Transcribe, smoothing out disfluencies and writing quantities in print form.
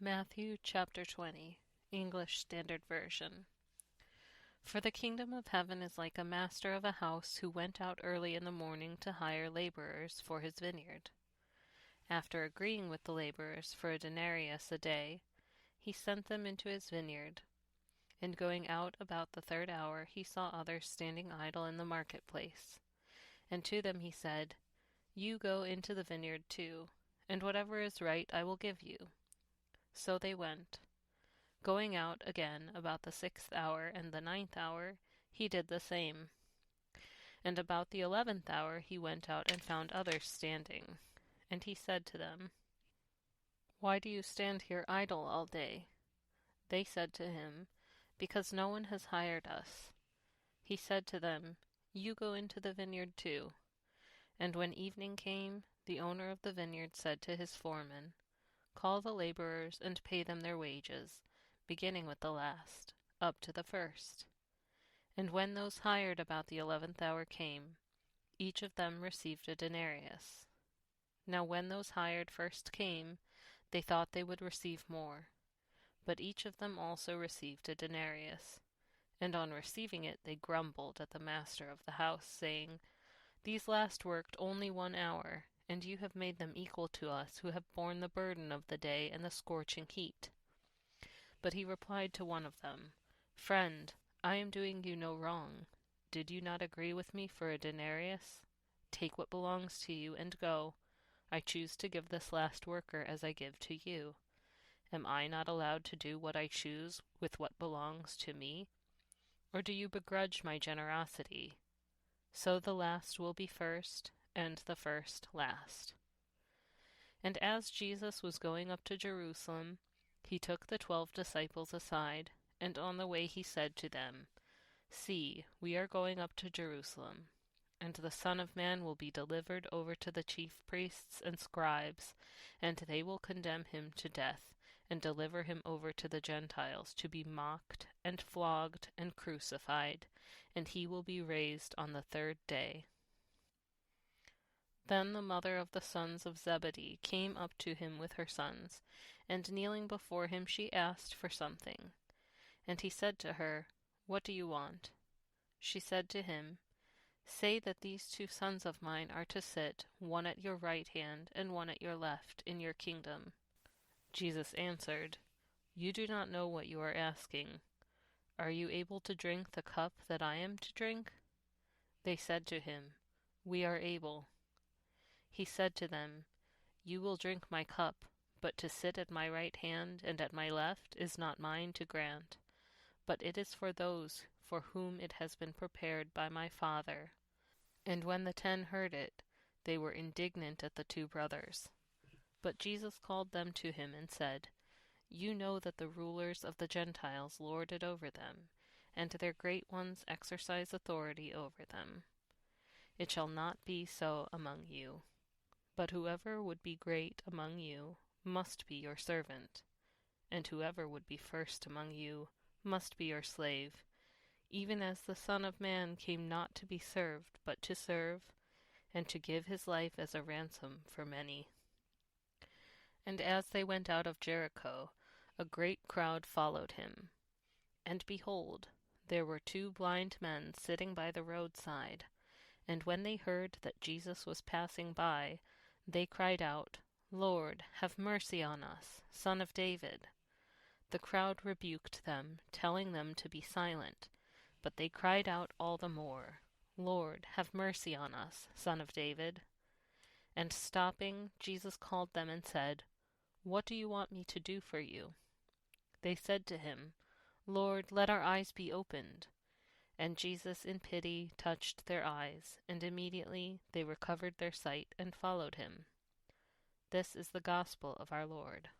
Matthew chapter 20, English Standard Version. For the kingdom of heaven is like a master of a house who went out early in the morning to hire laborers for his vineyard. After agreeing with the laborers for a denarius a day, he sent them into his vineyard. And going out about the third hour, he saw others standing idle in the marketplace. And to them he said, "You go into the vineyard too, and whatever is right I will give you." So they went. Going out again about the 6th hour and the 9th hour, he did the same. And about the 11th hour he went out and found others standing. And he said to them, "Why do you stand here idle all day?" They said to him, "Because no one has hired us." He said to them, "You go into the vineyard too." And when evening came, the owner of the vineyard said to his foreman, "Call the laborers and pay them their wages, beginning with the last, up to the first." And when those hired about the 11th hour came, each of them received a denarius. Now when those hired first came, they thought they would receive more. But each of them also received a denarius. And on receiving it they grumbled at the master of the house, saying, "These last worked only 1 hour, and you have made them equal to us who have borne the burden of the day and the scorching heat." But he replied to one of them, "Friend, I am doing you no wrong. Did you not agree with me for a denarius? Take what belongs to you and go. I choose to give this last worker as I give to you. Am I not allowed to do what I choose with what belongs to me? Or do you begrudge my generosity? So the last will be first, and the first last." And as Jesus was going up to Jerusalem, he took the 12 disciples aside, and on the way he said to them, "See, we are going up to Jerusalem, and the Son of Man will be delivered over to the chief priests and scribes, and they will condemn him to death, and deliver him over to the Gentiles to be mocked, and flogged, and crucified, and he will be raised on the 3rd day." Then the mother of the sons of Zebedee came up to him with her sons, and kneeling before him she asked for something. And he said to her, "What do you want?" She said to him, "Say that these 2 sons of mine are to sit, one at your right hand and one at your left, in your kingdom." Jesus answered, "You do not know what you are asking. Are you able to drink the cup that I am to drink?" They said to him, "We are able." He said to them, "You will drink my cup, but to sit at my right hand and at my left is not mine to grant, but it is for those for whom it has been prepared by my Father." And when the 10 heard it, they were indignant at the 2 brothers. But Jesus called them to him and said, "You know that the rulers of the Gentiles lord it over them, and their great ones exercise authority over them. It shall not be so among you. But whoever would be great among you must be your servant, and whoever would be first among you must be your slave, even as the Son of Man came not to be served, but to serve, and to give his life as a ransom for many." And as they went out of Jericho, a great crowd followed him. And behold, there were 2 blind men sitting by the roadside. And when they heard that Jesus was passing by, they cried out, "Lord, have mercy on us, Son of David." The crowd rebuked them, telling them to be silent. But they cried out all the more, "Lord, have mercy on us, Son of David." And stopping, Jesus called them and said, "What do you want me to do for you?" They said to him, "Lord, let our eyes be opened." And Jesus in pity touched their eyes, and immediately they recovered their sight and followed him. This is the gospel of our Lord.